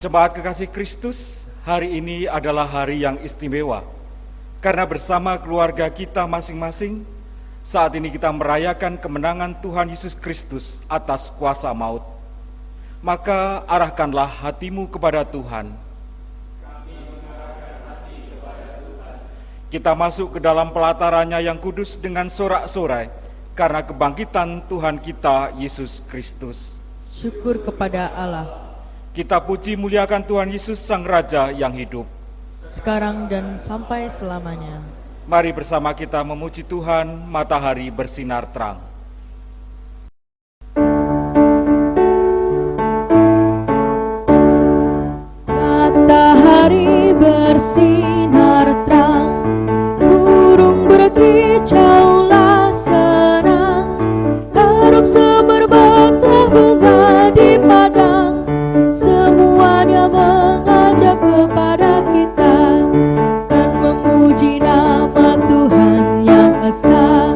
Jemaat kekasih Kristus, hari ini adalah hari yang istimewa karena bersama keluarga kita masing-masing saat ini kita merayakan kemenangan Tuhan Yesus Kristus atas kuasa maut. Maka arahkanlah hatimu kepada Tuhan. Kami mengarahkan hati kepada Tuhan. Kita masuk ke dalam pelatarannya yang kudus dengan sorak-sorai karena kebangkitan Tuhan kita Yesus Kristus. Syukur kepada Allah. Kita puji muliakan Tuhan Yesus Sang Raja yang hidup, sekarang dan sampai selamanya. Mari bersama kita memuji Tuhan, matahari bersinar terang. Matahari bersinar terang, burung berkicaulah senang, harum semerbaklah bunga di padang. Semuanya mengajak kepada kita dan memuji nama Tuhan yang esa,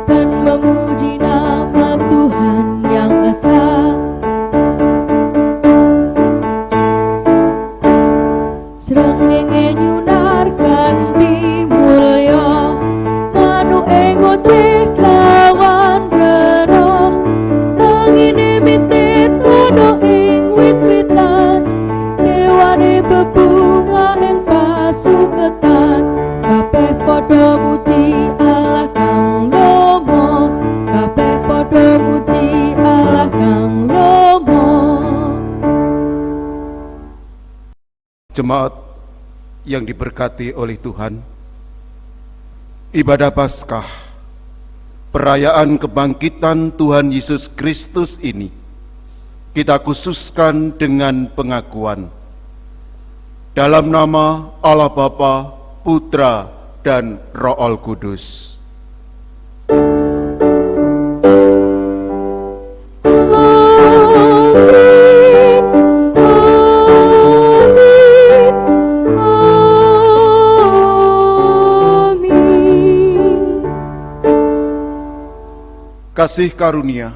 dan memuji nama Tuhan yang esa. Srengenge nyunarkan di mulya, manu engoceh lawan rero, angine mitit ono ing wit-witan, dewane bebunga ing pasuketan, kabeh padha muji Allah kang lomo, kabeh padha muji Allah kang lomo. Jemaat yang diberkati oleh Tuhan, ibadah Paskah, perayaan kebangkitan Tuhan Yesus Kristus ini kita khususkan dengan pengakuan dalam nama Allah Bapa, Putra, dan Roh Kudus. Kasih karunia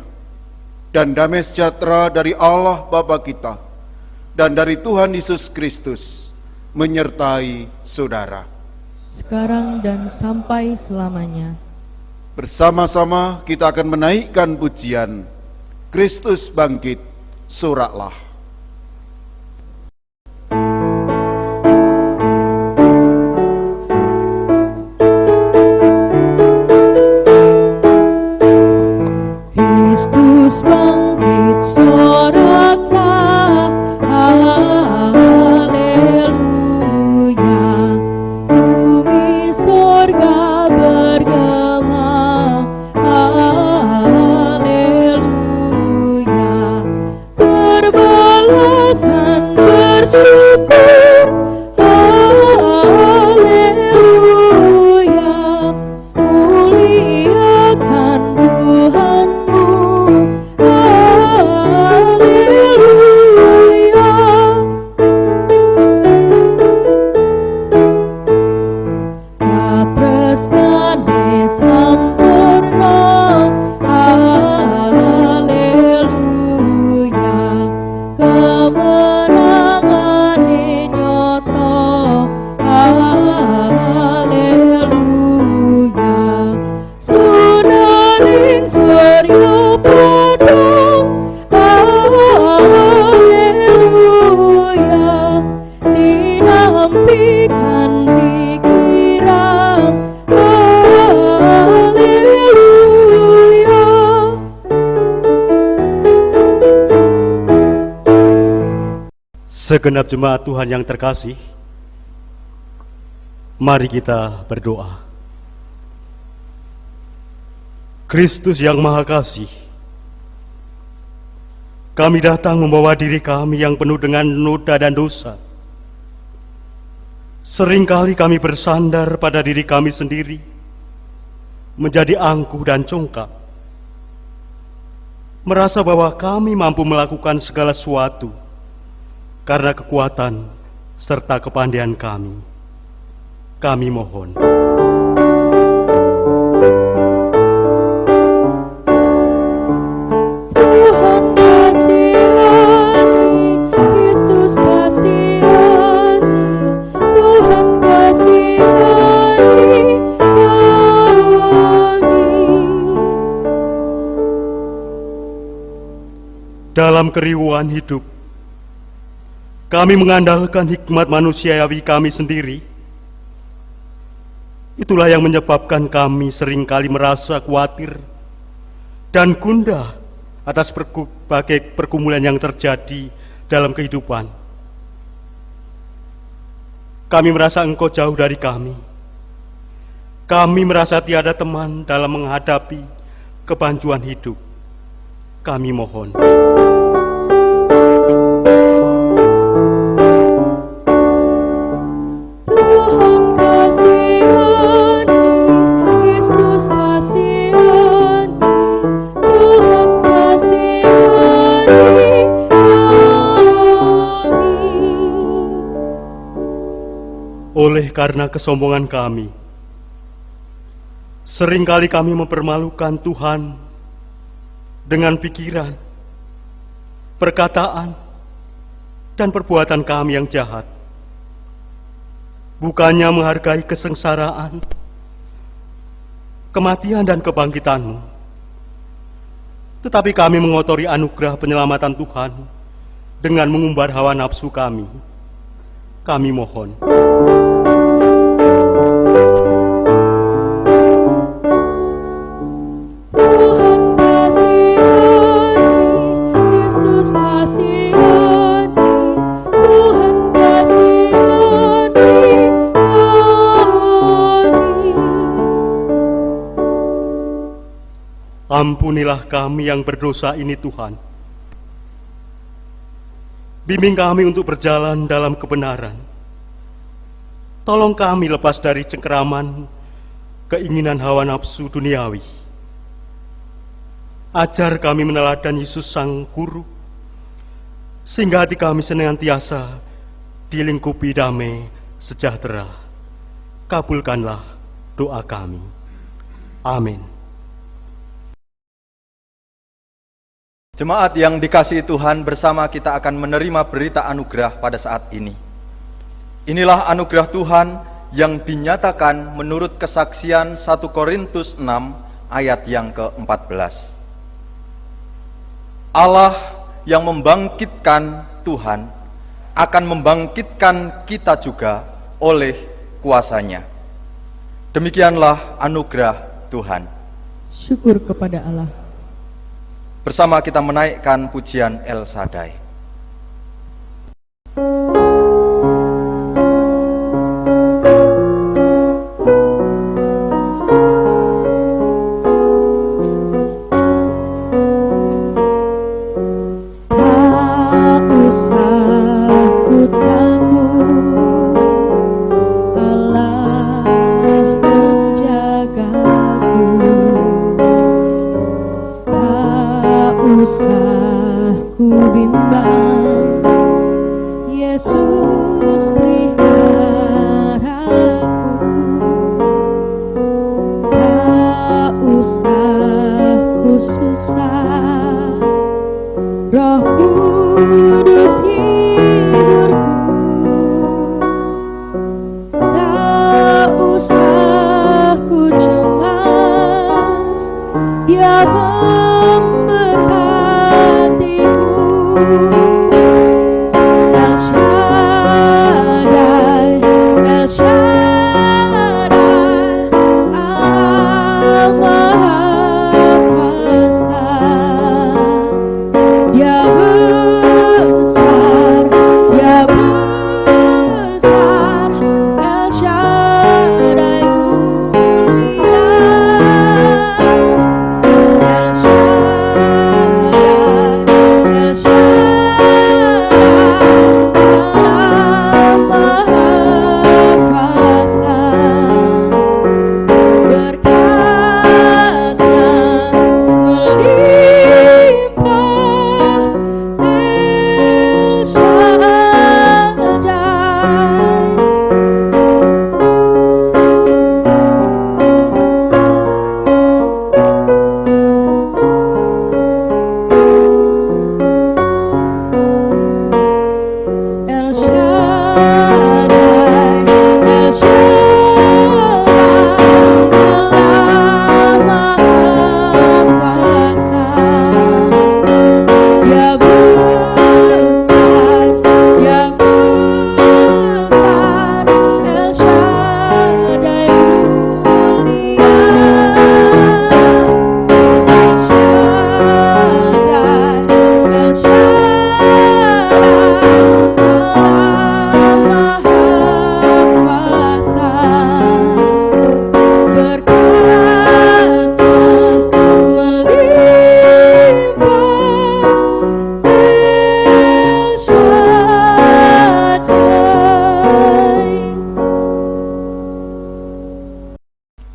dan damai sejahtera dari Allah Bapa kita dan dari Tuhan Yesus Kristus menyertai saudara, sekarang dan sampai selamanya. Bersama-sama kita akan menaikkan pujian Kristus bangkit, soraklah. Kristus bangkit, soraklah, haleluya. Bumi sorga bergema, haleluya. Berbalasan bersyukur, haleluya. Muliakan Tuhanmu, haleluya. Katresnane sampurna, haleluya. Kemenangane nyata, haleluya. Sunaring surya padang, haleluya. Dinampikan dikirang, haleluya. Segenap jemaat Tuhan yang terkasih, mari kita berdoa. Kristus yang Maha Kasih, kami datang membawa diri kami yang penuh dengan noda dan dosa. Seringkali kami bersandar pada diri kami sendiri, menjadi angkuh dan congkak, merasa bahwa kami mampu melakukan segala sesuatu karena kekuatan serta kepandaian kami. Kami mohon, Tuhan kasihani, Kristus kasihani. dalam keriuhan hidup. Kami mengandalkan hikmat manusiawi kami sendiri. Itulah yang menyebabkan kami seringkali merasa khawatir dan gundah atas berbagai pergumulan yang terjadi dalam kehidupan. Kami merasa Engkau jauh dari kami. Kami merasa tiada teman dalam menghadapi kebanjuan hidup. Kami mohon. Tuhan kasihani, Kristus kasihani, Tuhan kasihani kami. Oleh karena kesombongan kami, seringkali kami mempermalukan Tuhan dengan pikiran, perkataan, dan perbuatan kami yang jahat. Bukannya menghargai kesengsaraan, kematian dan kebangkitan-Mu, tetapi kami mengotori anugerah penyelamatan Tuhan dengan mengumbar hawa nafsu kami. Kami mohon. Tuhan kasihani, Kristus kasihani, Tuhan kasihani kami. Ampunilah kami yang berdosa ini, Tuhan. Bimbing kami untuk berjalan dalam kebenaran. Tolong kami lepas dari cengkeraman keinginan hawa nafsu duniawi. Ajar kami meneladan Yesus Sang Guru, sehingga hati kami senantiasa dilingkupi damai sejahtera. Kabulkanlah doa kami. Amin. Jemaat yang dikasihi Tuhan, bersama kita akan menerima berita anugerah pada saat ini. Inilah anugerah Tuhan yang dinyatakan menurut kesaksian 1 Korintus 6 ayat yang ke-14. Allah yang membangkitkan Tuhan akan membangkitkan kita juga oleh kuasa-Nya. Demikianlah anugerah Tuhan. Syukur kepada Allah. Bersama kita menaikkan pujian El Shaddai. Tak usah ku takut, Allah menjagaku. Tak usah ku bimbang, Yesus peliharaku. Tak usah ku susah, Roh Kudus hiburku. Tak usah ku cemas, Dia memberkatiku. El Shaddai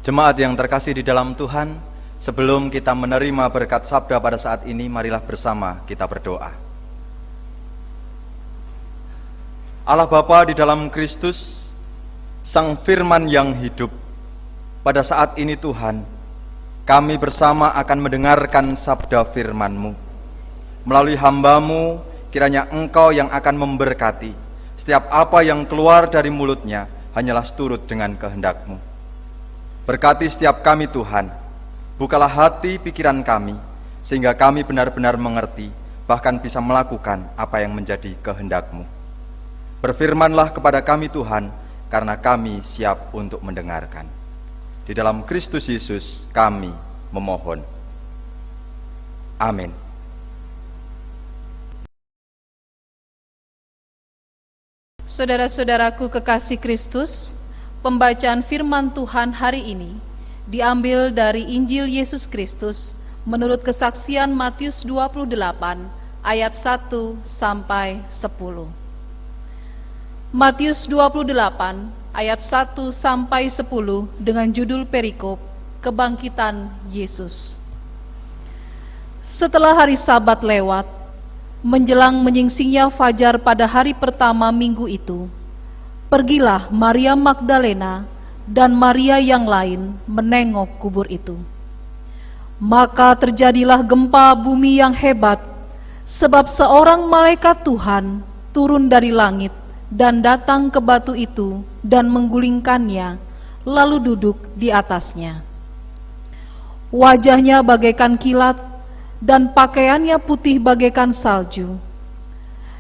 Jemaat yang terkasih di dalam Tuhan, sebelum kita menerima berkat sabda pada saat ini, marilah bersama kita berdoa. Allah Bapa di dalam Kristus, Sang Firman yang hidup, pada saat ini Tuhan, kami bersama akan mendengarkan sabda firman-Mu. Melalui hamba-Mu, kiranya Engkau yang akan memberkati. Setiap apa yang keluar dari mulutnya, hanyalah seturut dengan kehendak-Mu. Berkati setiap kami Tuhan, bukalah hati pikiran kami, sehingga kami benar-benar mengerti, bahkan bisa melakukan apa yang menjadi kehendak-Mu. Berfirmanlah kepada kami Tuhan, karena kami siap untuk mendengarkan. Di dalam Kristus Yesus kami memohon. Amin. Saudara-saudaraku kekasih Kristus, pembacaan firman Tuhan hari ini diambil dari Injil Yesus Kristus menurut kesaksian Matius 28 ayat 1 sampai 10. Matius 28 ayat 1 sampai 10 dengan judul perikop Kebangkitan Yesus. Setelah hari Sabat lewat, menjelang menyingsingnya fajar pada hari pertama minggu itu, pergilah Maria Magdalena dan Maria yang lain menengok kubur itu. Maka terjadilah gempa bumi yang hebat, sebab seorang malaikat Tuhan turun dari langit dan datang ke batu itu dan menggulingkannya, lalu duduk di atasnya. Wajahnya bagaikan kilat dan pakaiannya putih bagaikan salju.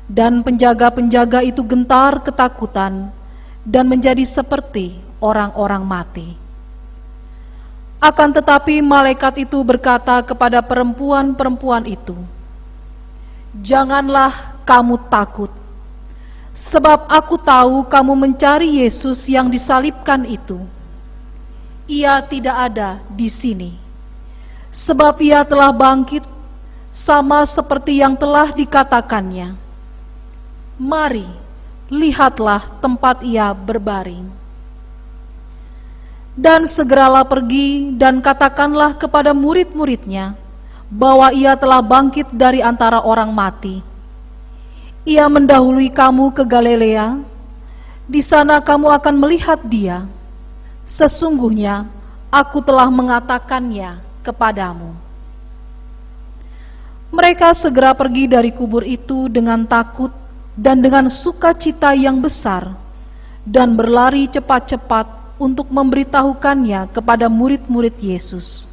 Dan penjaga-penjaga itu gentar ketakutan dan menjadi seperti orang-orang mati. Akan tetapi malaikat itu berkata kepada perempuan-perempuan itu, "Janganlah kamu takut, sebab aku tahu kamu mencari Yesus yang disalibkan itu. Ia tidak ada di sini, sebab ia telah bangkit, sama seperti yang telah dikatakannya. Mari, lihatlah tempat ia berbaring. Dan segeralah pergi dan katakanlah kepada murid-muridnya bahwa ia telah bangkit dari antara orang mati. Ia mendahului kamu ke Galilea, di sana kamu akan melihat dia. Sesungguhnya aku telah mengatakannya kepadamu." Mereka segera pergi dari kubur itu dengan takut dan dengan sukacita yang besar, dan berlari cepat-cepat untuk memberitahukannya kepada murid-murid Yesus.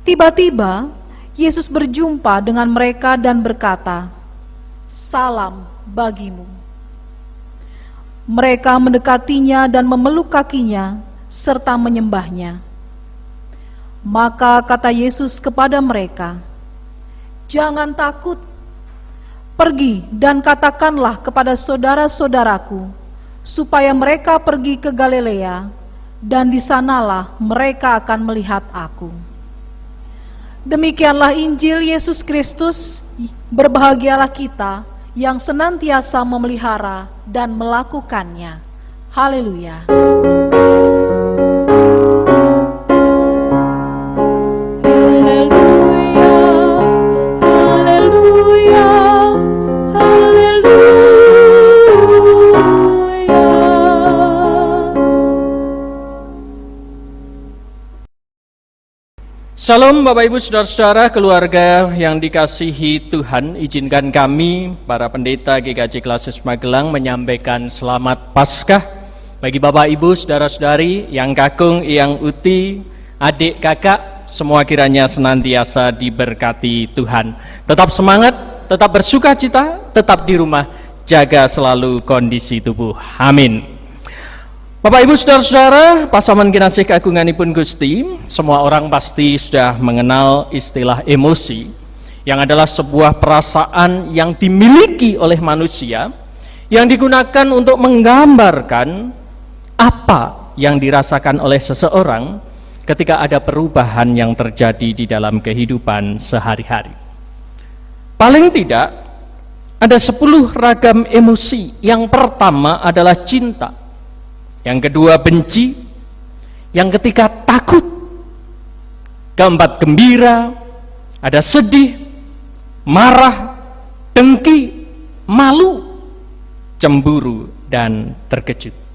Tiba-tiba Yesus berjumpa dengan mereka dan berkata, "Salam bagimu." Mereka mendekatinya dan memeluk kakinya serta menyembahnya. Maka kata Yesus kepada mereka, "Jangan takut. Pergi dan katakanlah kepada saudara-saudaraku supaya mereka pergi ke Galilea, dan di sanalah mereka akan melihat aku." Demikianlah Injil Yesus Kristus. Berbahagialah kita yang senantiasa memelihara dan melakukannya. Haleluya. Salam Bapak Ibu Saudara-saudara, keluarga yang dikasihi Tuhan. Izinkan kami, para pendeta GKJ Klasis Magelang, menyampaikan selamat Paskah bagi Bapak Ibu Saudara-saudari, yang kakung, yang uti, adik kakak, semua kiranya senantiasa diberkati Tuhan. Tetap semangat, tetap bersuka cita, tetap di rumah, jaga selalu kondisi tubuh. Amin. Bapak Ibu Saudara-saudara, pasaman kinasih keagunganipun Gusti, semua orang pasti sudah mengenal istilah emosi, yang adalah sebuah perasaan yang dimiliki oleh manusia, yang digunakan untuk menggambarkan apa yang dirasakan oleh seseorang ketika ada perubahan yang terjadi di dalam kehidupan sehari-hari. Paling tidak, ada 10 ragam emosi. Yang pertama adalah cinta, yang kedua benci, yang ketiga takut, keempat gembira, ada sedih, marah, dengki, malu, cemburu, dan terkejut.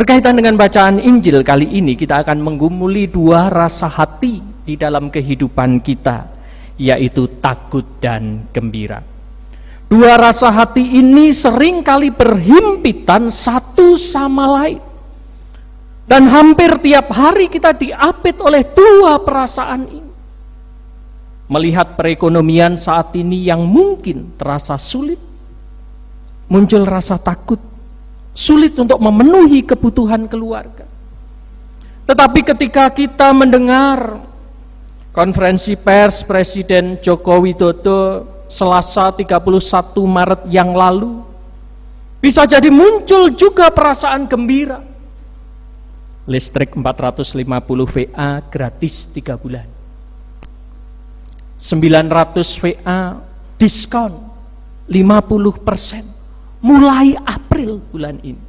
Berkaitan dengan bacaan Injil kali ini, kita akan menggumuli dua rasa hati di dalam kehidupan kita, yaitu takut dan gembira. Dua rasa hati ini seringkali berhimpitan satu sama lain. Dan hampir tiap hari kita diapit oleh dua perasaan ini. Melihat perekonomian saat ini yang mungkin terasa sulit, muncul rasa takut, sulit untuk memenuhi kebutuhan keluarga. Tetapi ketika kita mendengar konferensi pers Presiden Joko Widodo Selasa 31 Maret yang lalu, bisa jadi muncul juga perasaan gembira. Listrik 450 VA gratis 3 bulan. 900 VA diskon 50% mulai April bulan ini.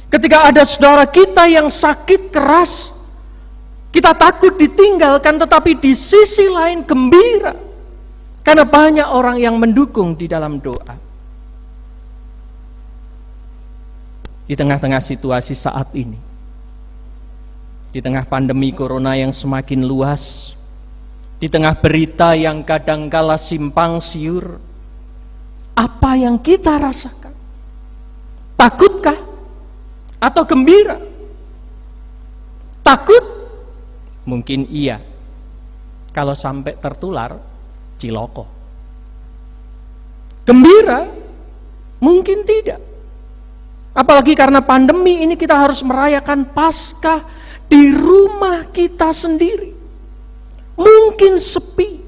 Ketika ada saudara kita yang sakit keras, kita takut ditinggalkan, tetapi di sisi lain gembira karena banyak orang yang mendukung di dalam doa. Di tengah-tengah situasi saat ini, di tengah pandemi corona yang semakin luas, di tengah berita yang kadangkala simpang siur, apa yang kita rasakan? Takutkah atau gembira? Takut? Mungkin iya. Kalau sampai tertular, ciloko. Gembira? Mungkin tidak. Apalagi karena pandemi ini kita harus merayakan Paskah di rumah kita sendiri. Mungkin sepi,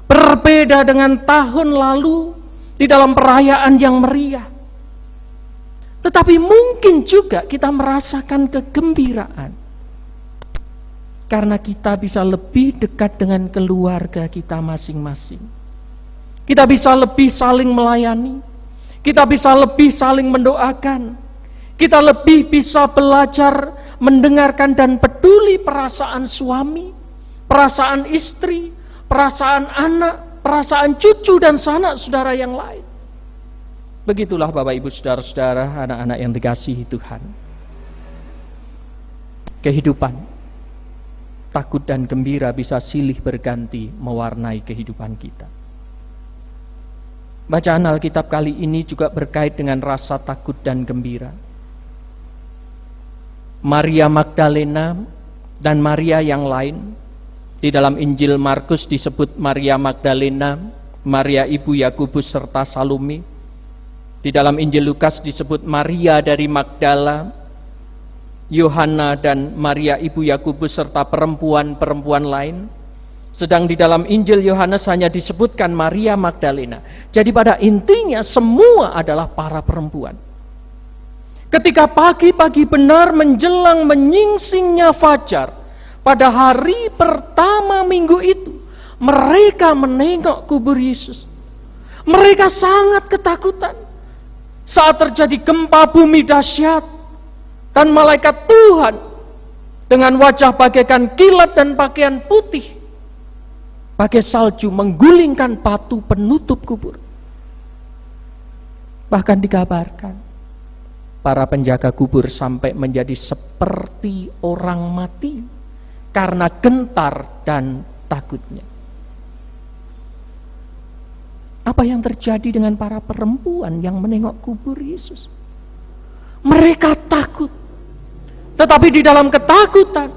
berbeda dengan tahun lalu di dalam perayaan yang meriah. Tetapi mungkin juga kita merasakan kegembiraan karena kita bisa lebih dekat dengan keluarga kita masing-masing. Kita bisa lebih saling melayani, kita bisa lebih saling mendoakan, kita lebih bisa belajar mendengarkan dan peduli perasaan suami, perasaan istri, perasaan anak, perasaan cucu dan sanak saudara yang lain. Begitulah Bapak Ibu saudara-saudara, anak-anak yang dikasihi Tuhan. Kehidupan, takut dan gembira bisa silih berganti mewarnai kehidupan kita. Bacaan Alkitab kali ini juga berkait dengan rasa takut dan gembira. Maria Magdalena dan Maria yang lain, di dalam Injil Markus disebut Maria Magdalena, Maria ibu Yakobus serta Salome. Di dalam Injil Lukas disebut Maria dari Magdala, Yohana dan Maria ibu Yakobus serta perempuan-perempuan lain. Sedang di dalam Injil Yohanes hanya disebutkan Maria Magdalena. Jadi pada intinya semua adalah para perempuan. Ketika pagi-pagi benar menjelang menyingsingnya fajar, pada hari pertama minggu itu, mereka menengok kubur Yesus. Mereka sangat ketakutan saat terjadi gempa bumi dahsyat dan malaikat Tuhan dengan wajah bagaikan kilat dan pakaian putih bagai salju menggulingkan batu penutup kubur. Bahkan dikabarkan para penjaga kubur sampai menjadi seperti orang mati karena gentar dan takutnya. Apa yang terjadi dengan para perempuan yang menengok kubur Yesus? Mereka takut. Tetapi di dalam ketakutan,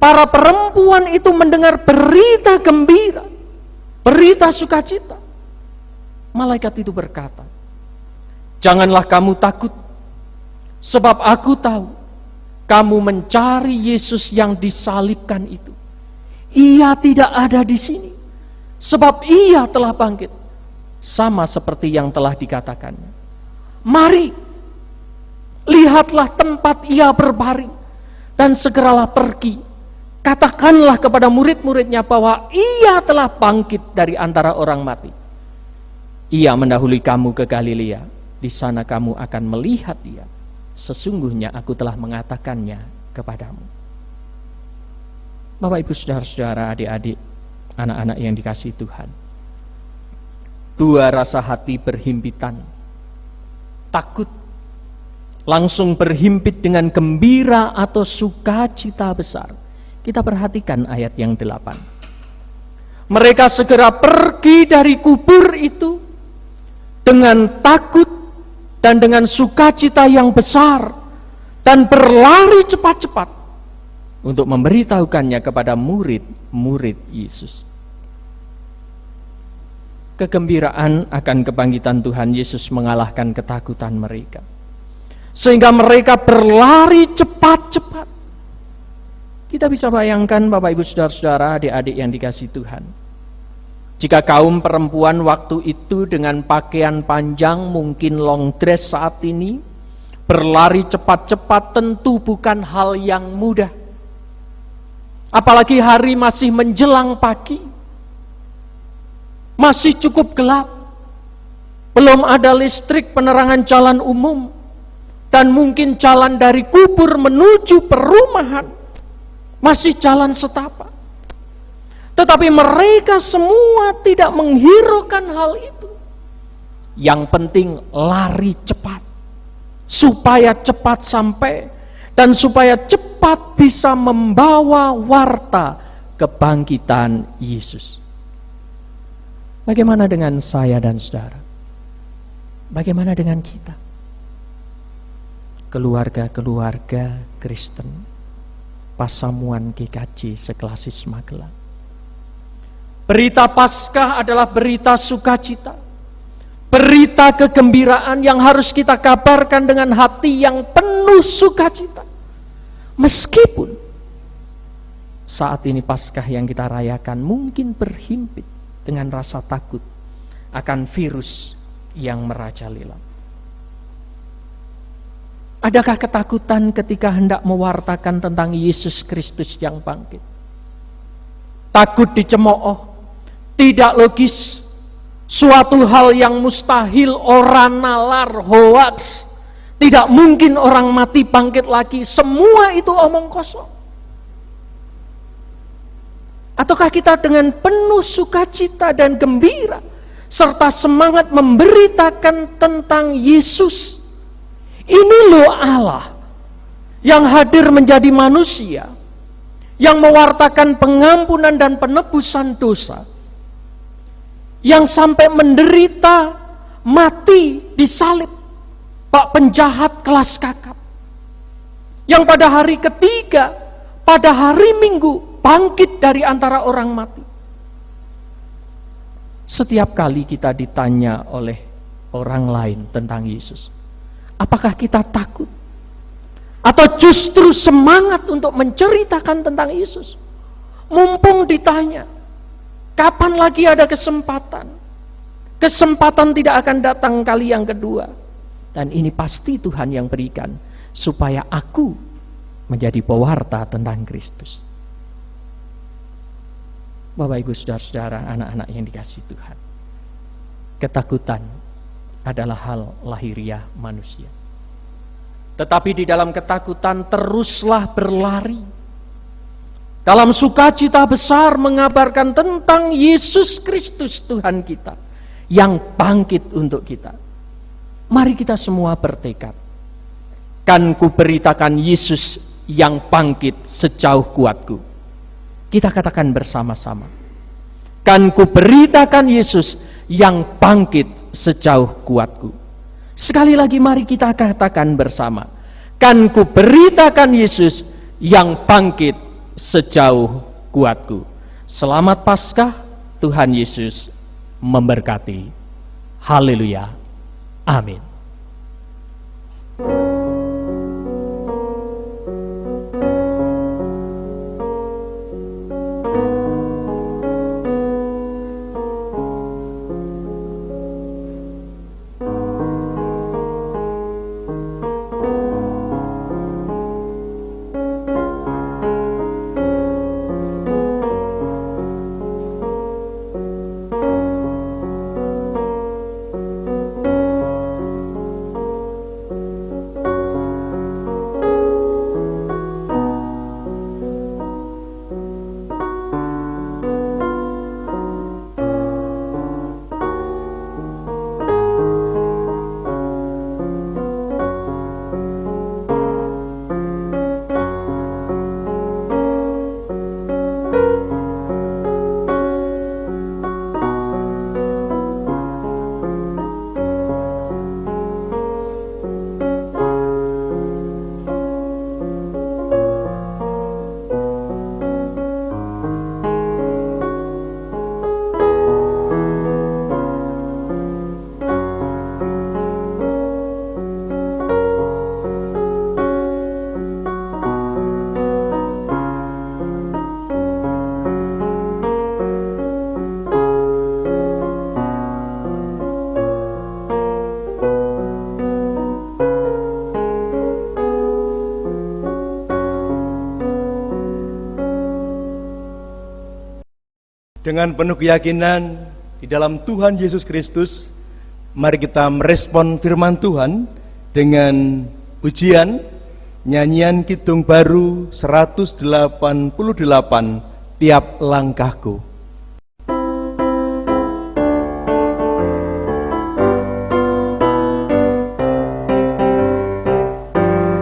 para perempuan itu mendengar berita gembira, berita sukacita. Malaikat itu berkata, "Janganlah kamu takut, sebab aku tahu kamu mencari Yesus yang disalibkan itu. Ia tidak ada di sini, sebab ia telah bangkit, sama seperti yang telah dikatakannya. Mari, lihatlah tempat ia berbaring, dan segeralah pergi. Katakanlah kepada murid-muridnya bahwa ia telah bangkit dari antara orang mati. Ia mendahului kamu ke Galilea, di sana kamu akan melihat dia." sesungguhnya aku telah mengatakannya kepadamu. Bapak, Ibu, saudara-saudara, adik-adik, anak-anak yang dikasihi Tuhan, dua rasa hati berhimpitan, takut langsung berhimpit dengan gembira atau sukacita besar. Kita perhatikan ayat yang 8. Mereka segera pergi dari kubur itu dengan takut dan dengan sukacita yang besar, dan berlari cepat-cepat untuk memberitahukannya kepada murid-murid Yesus. Kegembiraan akan kebangkitan Tuhan Yesus mengalahkan ketakutan mereka, sehingga mereka berlari cepat-cepat. Kita bisa bayangkan, Bapak, Ibu, saudara-saudara, adik-adik yang dikasihi Tuhan, jika kaum perempuan waktu itu dengan pakaian panjang, mungkin long dress saat ini, berlari cepat-cepat tentu bukan hal yang mudah. Apalagi hari masih menjelang pagi, masih cukup gelap, belum ada listrik penerangan jalan umum, dan mungkin jalan dari kubur menuju perumahan masih jalan setapak. Tetapi mereka semua tidak menghiraukan hal itu. Yang penting lari cepat, supaya cepat sampai, dan supaya cepat bisa membawa warta kebangkitan Yesus. Bagaimana dengan saya dan saudara? Bagaimana dengan kita? Keluarga-keluarga Kristen Pasamuan GKJ Seklasis Magelang. Berita Paskah adalah berita sukacita, berita kegembiraan yang harus kita kabarkan dengan hati yang penuh sukacita. Meskipun saat ini Paskah yang kita rayakan mungkin berhimpit dengan rasa takut akan virus yang merajalela. Adakah ketakutan ketika hendak mewartakan tentang Yesus Kristus yang bangkit? Takut dicemooh, tidak logis, suatu hal yang mustahil, orang nalar, hoaks, tidak mungkin orang mati bangkit lagi, semua itu omong kosong. Ataukah kita dengan penuh sukacita dan gembira, serta semangat memberitakan tentang Yesus? Ini loh Allah yang hadir menjadi manusia, yang mewartakan pengampunan dan penebusan dosa, yang sampai menderita, mati, disalib, bak penjahat kelas kakap, yang pada hari ketiga, pada hari Minggu, bangkit dari antara orang mati. Setiap kali kita ditanya oleh orang lain tentang Yesus, apakah kita takut? Atau justru semangat untuk menceritakan tentang Yesus? Mumpung ditanya, kapan lagi ada kesempatan? Kesempatan tidak akan datang kali yang kedua. Dan ini pasti Tuhan yang berikan, supaya aku menjadi pewarta tentang Kristus. Bapak, Ibu, saudara-saudara, anak-anak yang dikasihi Tuhan, ketakutan adalah hal lahiriah manusia. Tetapi di dalam ketakutan teruslah berlari, dalam sukacita besar mengabarkan tentang Yesus Kristus Tuhan kita yang bangkit untuk kita. Mari kita semua bertekad, kan ku beritakan Yesus yang bangkit sejauh kuatku. Kita katakan bersama-sama, kan ku beritakan Yesus yang bangkit sejauh kuatku. Sekali lagi mari kita katakan bersama, kan ku beritakan Yesus yang bangkit sejauh kuatku. Selamat Paskah, Tuhan Yesus memberkati. Haleluya. Amin. Dengan penuh keyakinan di dalam Tuhan Yesus Kristus, mari kita merespon firman Tuhan dengan pujian nyanyian Kidung Baru 188, Tiap Langkahku.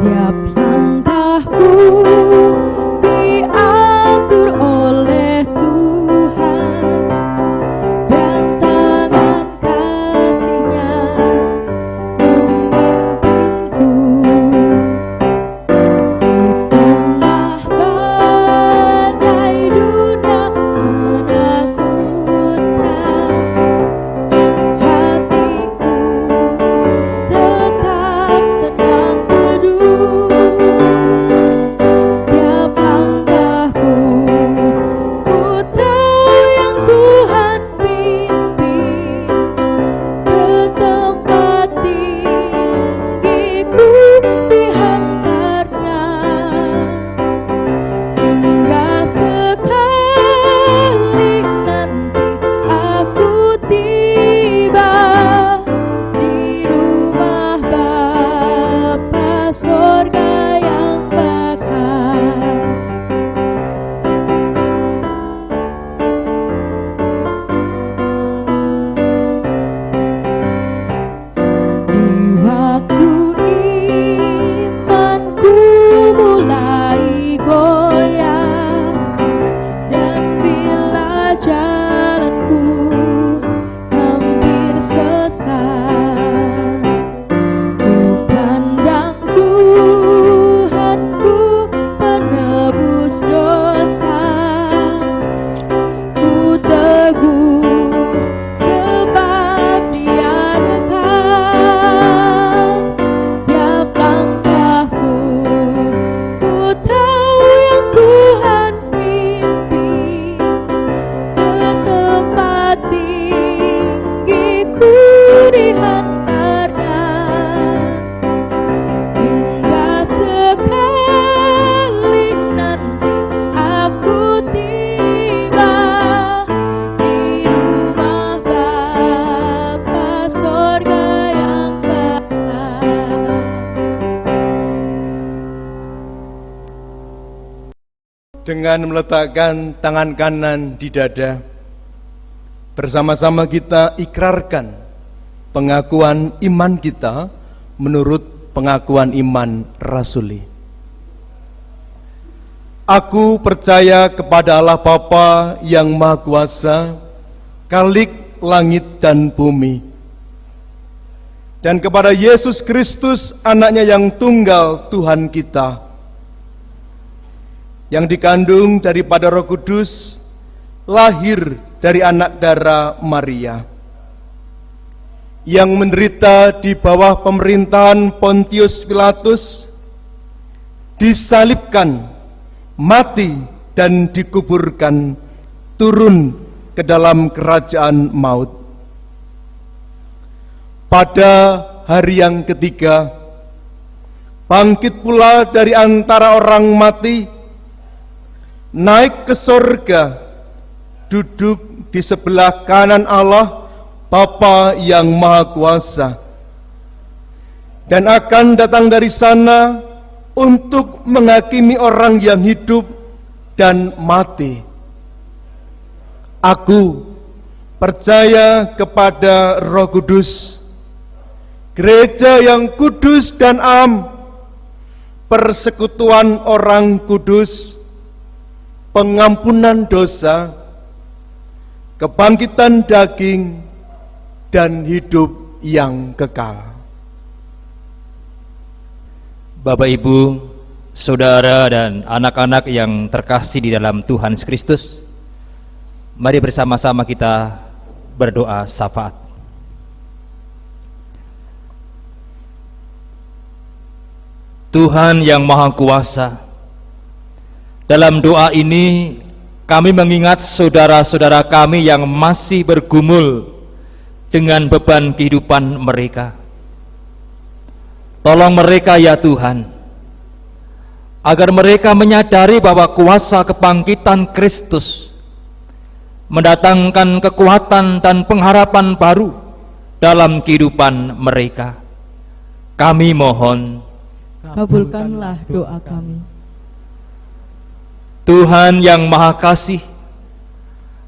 Tiap langkahku diatur oleh Tuhan, dan tangan kasih-Nya memimpinku. Di tengah badai dunia menakutkan, hatiku tetap tenang teduh. Tiap langkahku ku tahu yang Tuhan pimpin, ke tempat tinggiku dihantarnya, hingga sekali nanti aku tiba di rumah Bapa sorga yang bakal. Di waktu imanku mulai goyah, dan bila jalanku hampir sesat, ku pandang Tuhanku penebus dosa. Ku teguh sebab Dia dekat. Tiap langkahku ku tahu yang Tuhan pimpin, ke tempat tinggiku dihantarnya, hingga sekali nanti aku tiba di rumah Bapa sorga yang bakal. Dengan meletakkan tangan kanan di dada, bersama-sama kita ikrarkan pengakuan iman kita menurut pengakuan iman rasuli. Aku percaya kepada Allah Bapa yang Maha Kuasa, Khalik langit dan bumi, dan kepada Yesus Kristus, anaknya yang tunggal Tuhan kita, yang dikandung daripada Roh Kudus, lahir dari anak darah Maria, yang menderita di bawah pemerintahan Pontius Pilatus, disalibkan, mati dan dikuburkan, turun ke dalam kerajaan maut. Pada hari yang ketiga, bangkit pula dari antara orang mati, naik ke sorga, duduk di sebelah kanan Allah Bapa yang Maha Kuasa, dan akan datang dari sana untuk menghakimi orang yang hidup dan mati. Aku percaya kepada Roh Kudus, gereja yang kudus dan am, persekutuan orang kudus, pengampunan dosa, kebangkitan daging, dan hidup yang kekal. Bapak, Ibu, Saudara, dan anak-anak yang terkasih di dalam Tuhan Yesus Kristus, mari bersama-sama kita berdoa syafaat. Tuhan yang Maha Kuasa, dalam doa ini kami mengingat saudara-saudara kami yang masih bergumul dengan beban kehidupan mereka. Tolong mereka ya Tuhan, agar mereka menyadari bahwa kuasa kebangkitan Kristus mendatangkan kekuatan dan pengharapan baru dalam kehidupan mereka. Kami mohon, Kabulkanlah doa kami. Tuhan yang Maha Kasih,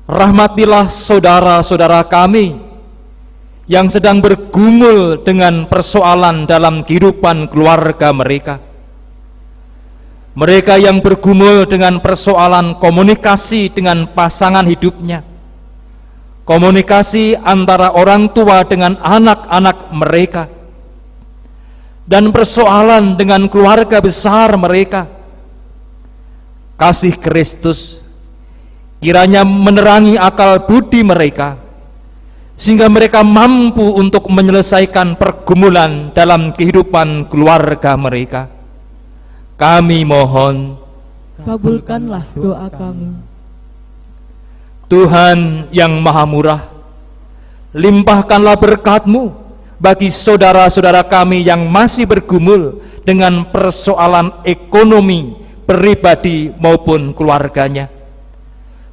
rahmatilah saudara-saudara kami yang sedang bergumul dengan persoalan dalam kehidupan keluarga mereka. Mereka yang bergumul dengan persoalan komunikasi dengan pasangan hidupnya, komunikasi antara orang tua dengan anak-anak mereka, dan persoalan dengan keluarga besar mereka. Kasih Kristus kiranya menerangi akal budi mereka, sehingga mereka mampu untuk menyelesaikan pergumulan dalam kehidupan keluarga mereka. Kami mohon, Kabulkanlah doa kami. Tuhan yang Maha Murah, limpahkanlah berkat-Mu bagi saudara-saudara kami yang masih bergumul dengan persoalan ekonomi pribadi maupun keluarganya.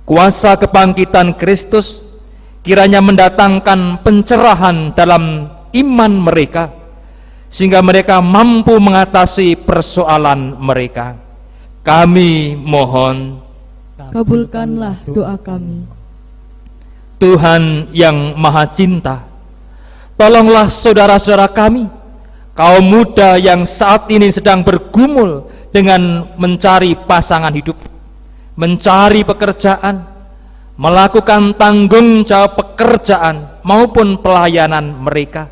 Kuasa kebangkitan Kristus kiranya mendatangkan pencerahan dalam iman mereka, sehingga mereka mampu mengatasi persoalan mereka. Kami mohon, Kabulkanlah doa kami. Tuhan yang Maha Cinta, tolonglah saudara-saudara kami, kaum muda yang saat ini sedang bergumul dengan mencari pasangan hidup, mencari pekerjaan, melakukan tanggung jawab pekerjaan maupun pelayanan mereka.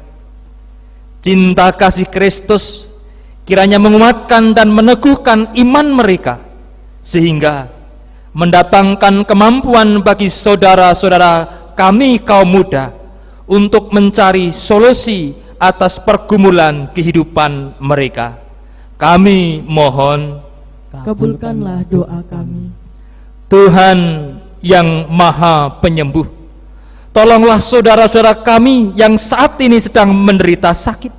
Cinta kasih Kristus kiranya menguatkan dan meneguhkan iman mereka, sehingga mendatangkan kemampuan bagi saudara-saudara kami kaum muda untuk mencari solusi atas pergumulan kehidupan mereka. Kami mohon, Kabulkanlah doa kami. Tuhan yang Maha Penyembuh, tolonglah saudara-saudara kami yang saat ini sedang menderita sakit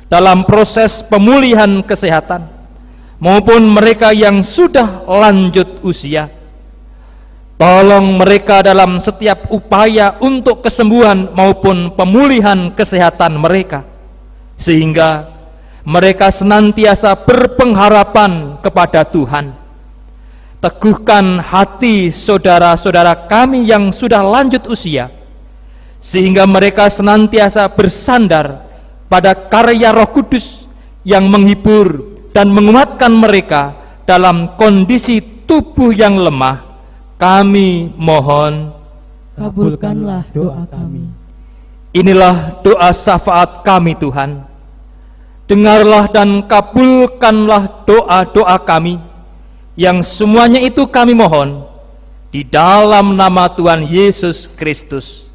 dalam proses pemulihan kesehatan, maupun mereka yang sudah lanjut usia. Tolong mereka dalam setiap upaya untuk kesembuhan maupun pemulihan kesehatan mereka, sehingga mereka senantiasa berpengharapan kepada Tuhan. Teguhkan hati saudara-saudara kami yang sudah lanjut usia, sehingga mereka senantiasa bersandar pada karya Roh Kudus yang menghibur dan menguatkan mereka dalam kondisi tubuh yang lemah. Kami mohon, Kabulkanlah doa kami. inilah doa syafaat kami Tuhan. Dengarlah dan kabulkanlah doa-doa kami, yang semuanya itu kami mohon di dalam nama Tuhan Yesus Kristus.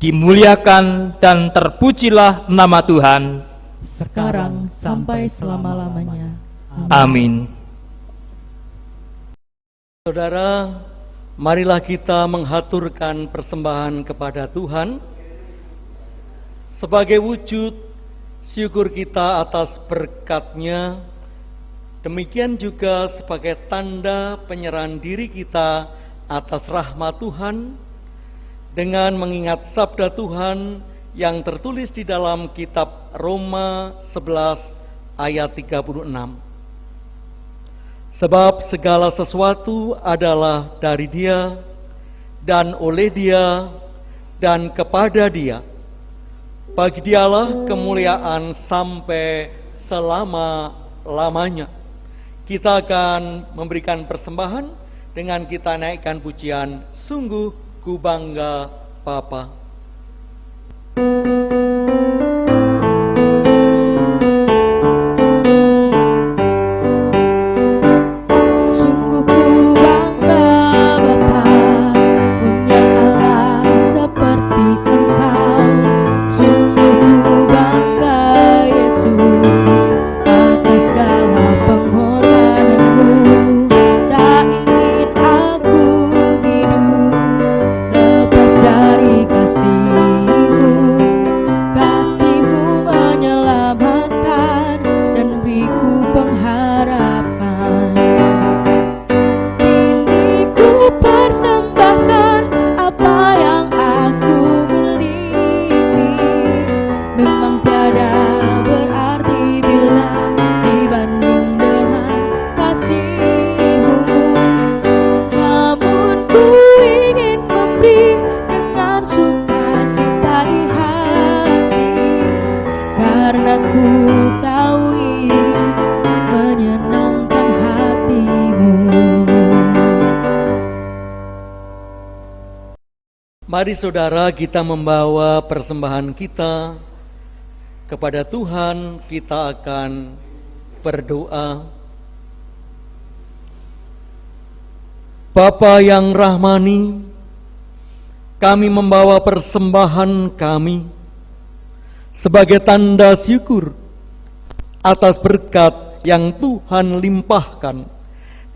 Dimuliakan dan terpujilah nama Tuhan Sekarang sampai selama-lamanya. Amin. Saudara, marilah kita menghaturkan persembahan kepada Tuhan sebagai wujud syukur kita atas berkat-Nya. Demikian juga sebagai tanda penyerahan diri kita atas rahmat Tuhan, dengan mengingat sabda Tuhan yang tertulis di dalam kitab Roma 11 ayat 36. Sebab segala sesuatu adalah dari Dia, dan oleh Dia, dan kepada Dia. Bagi Dialah kemuliaan sampai selama-lamanya. Kita akan memberikan persembahan dengan kita naikkan pujian Sungguh Ku Bangga Bapa. Sungguh ku bangga Bapa, punya Allah seperti Engkau. Sungguh ku bangga Yesus, atas segala pengorbananmu. Tak ingin aku hidup lepas dari kasih-Mu. tidak berarti bila dibanding dengan kasih-Mu. Namun ku ingin memberi dengan sukacita di hati, karena ku tahu ini menyenangkan hati-Mu. Mari saudara, kita membawa persembahan kita kepada Tuhan. Kita akan berdoa. Bapa yang rahmani, kami membawa persembahan kami sebagai tanda syukur atas berkat yang Tuhan limpahkan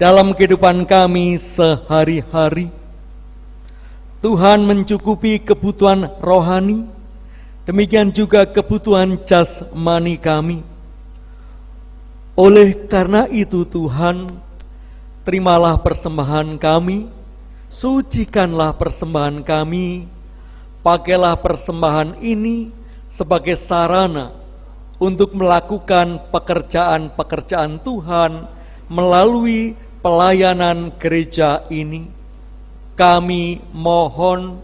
dalam kehidupan kami sehari-hari. Tuhan mencukupi kebutuhan rohani, demikian juga kebutuhan jasmani kami. Oleh karena itu Tuhan, terimalah persembahan kami, sucikanlah persembahan kami, pakailah persembahan ini sebagai sarana untuk melakukan pekerjaan-pekerjaan Tuhan melalui pelayanan gereja ini. Kami mohon,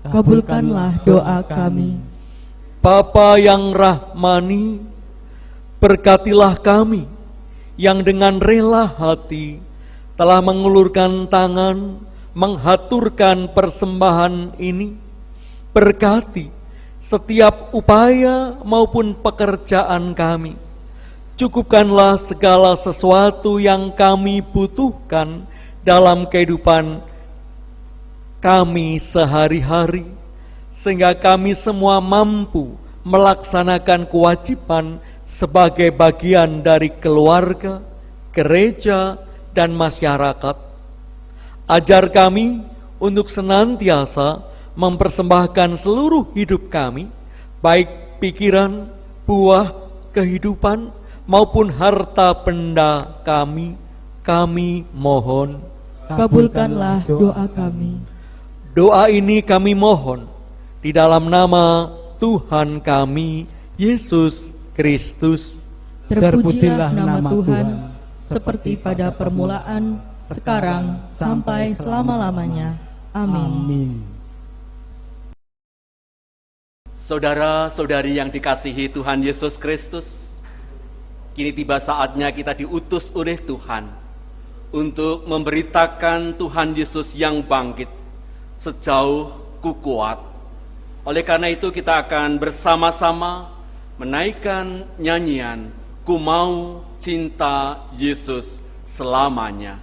Kabulkanlah doa kami. Bapa yang rahmani, berkatilah kami yang dengan rela hati telah mengulurkan tangan menghaturkan persembahan ini. Berkati setiap upaya maupun pekerjaan kami. Cukupkanlah segala sesuatu yang kami butuhkan dalam kehidupan kami sehari-hari, sehingga kami semua mampu melaksanakan kewajiban sebagai bagian dari keluarga, gereja, dan masyarakat. Ajar kami untuk senantiasa mempersembahkan seluruh hidup kami, baik pikiran, buah kehidupan, maupun harta benda kami. Kami mohon, Kabulkanlah doa kami. doa ini kami mohon di dalam nama Tuhan kami, Yesus Kristus. Terpujilah nama Tuhan, seperti pada permulaan, sekarang, sampai selama-lamanya. Amin. Saudara-saudari yang dikasihi Tuhan Yesus Kristus, kini tiba saatnya kita diutus oleh Tuhan untuk memberitakan Tuhan Yesus yang bangkit sejauh ku kuat. Oleh karena itu kita akan bersama-sama menaikkan nyanyian Ku Mau Cinta Yesus Selamanya.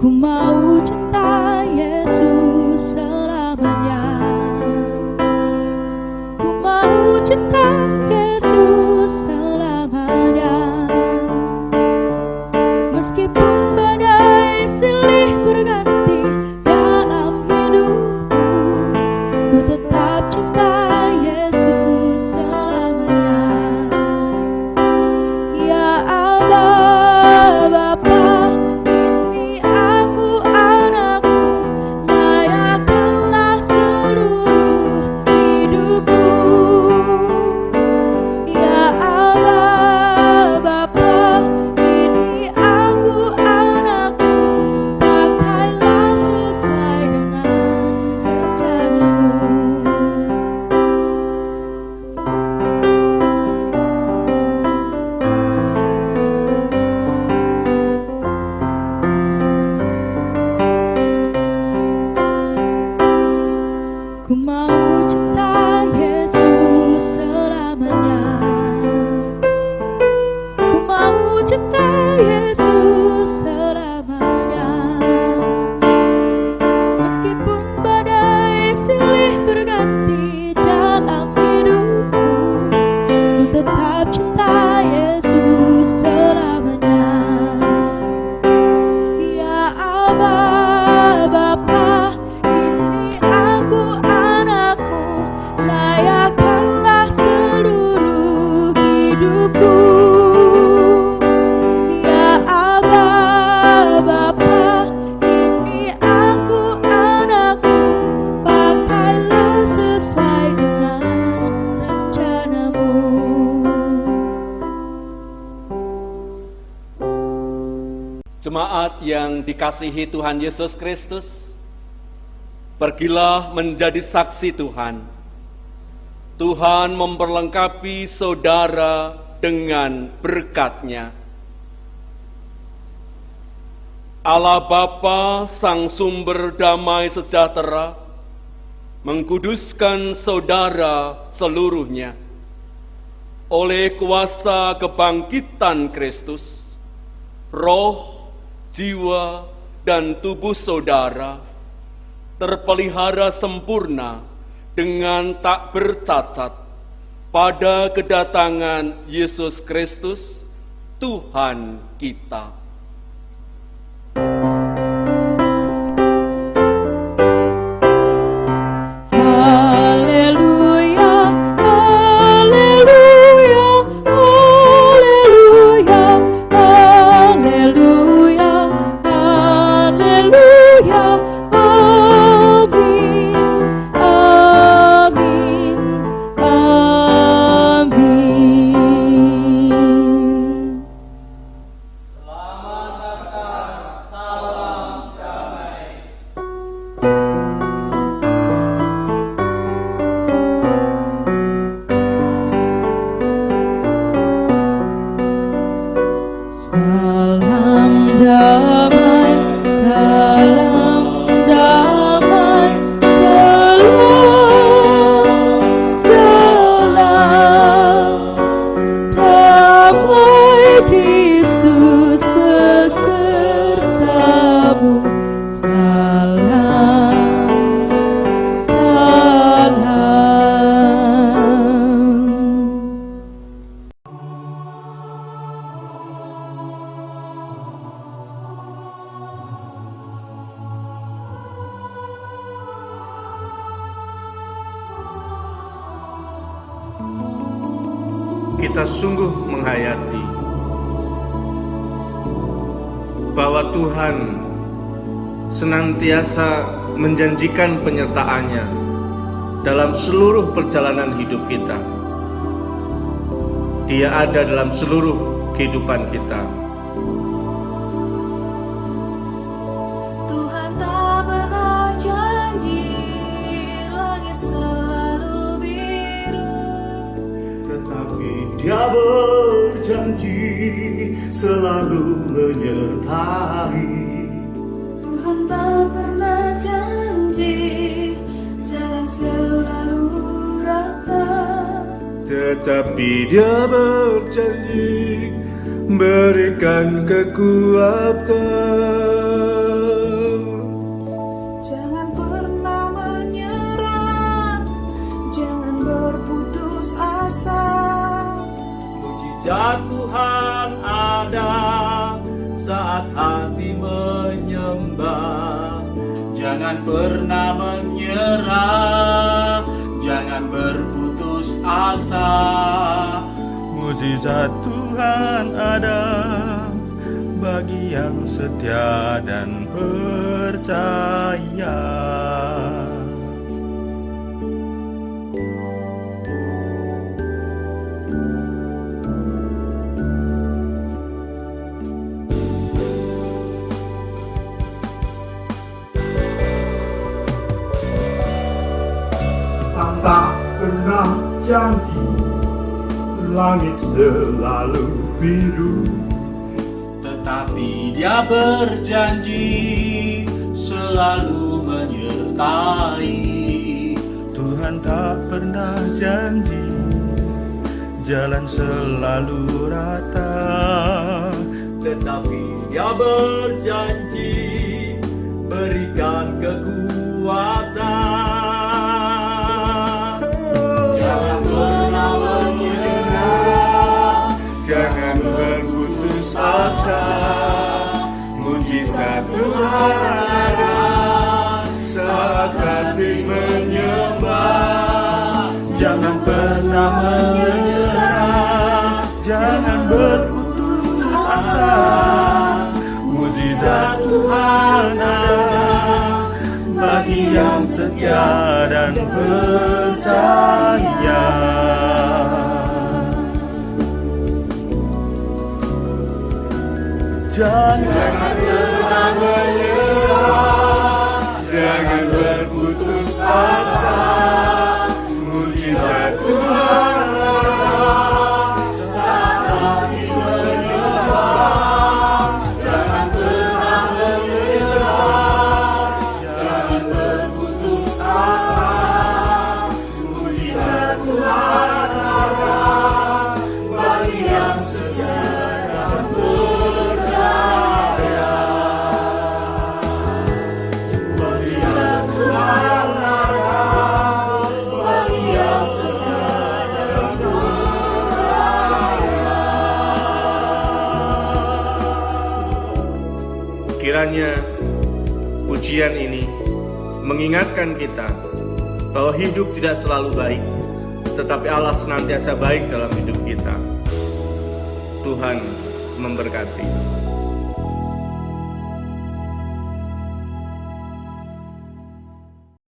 Ku mau cinta Yesus selamanya. Ku mau cinta Yesus selamanya. Meskipun badai silih Jemaat yang dikasihi Tuhan Yesus Kristus, pergilah menjadi saksi Tuhan. Tuhan memperlengkapi saudara dengan berkat-Nya. Allah Bapa, Sang Sumber Damai Sejahtera, mengkuduskan saudara seluruhnya oleh kuasa kebangkitan Kristus. Roh, jiwa, dan tubuh saudara terpelihara sempurna dengan tak bercacat pada kedatangan Yesus Kristus, Tuhan kita. Kita sungguh menghayati bahwa Tuhan senantiasa menjanjikan penyertaan-Nya dalam seluruh perjalanan hidup kita. Dia ada dalam seluruh kehidupan kita. Tuhan tak pernah janji langit selalu biru, tetapi Dia berjanji selalu menyertai. Tuhan tak pernah janji jalan selalu rata, Tetapi Dia berjanji berikan kekuatan. jangan pernah menyerah, jangan berputus asa. Mujizat Tuhan ada saat hati menyembah. Jangan pernah menyerah, jangan berputus asa. Mujizat Tuhan ada bagi yang setia dan percaya. Tak pernah janji langit selalu biru, Tetapi Dia berjanji selalu menyertai. Tuhan tak pernah janji jalan selalu rata, Tetapi Dia berjanji berikan kekuatan. Jangan pernah menyerah, jangan berputus asa. Mujizat Tuhan ada saat hati menyembah. Jangan pernah menyerah, jangan berputus asa. Mujizat Tuhan ada bagi yang setia dan percaya. Jangan pernah menyerah, jangan berputus asa. Mujizat Tuhan saat hati menyerah. Jangan pernah menyerah, jangan berputus asa. Mujizat Tuhan bagi yang setia dan percaya. Mujizat Tuhan bagi yang setia dan percaya. Kiranya pujian ini mengingatkan kita bahwa hidup tidak selalu baik, tetapi Allah senantiasa baik dalam hidup kita. Tuhan memberkati.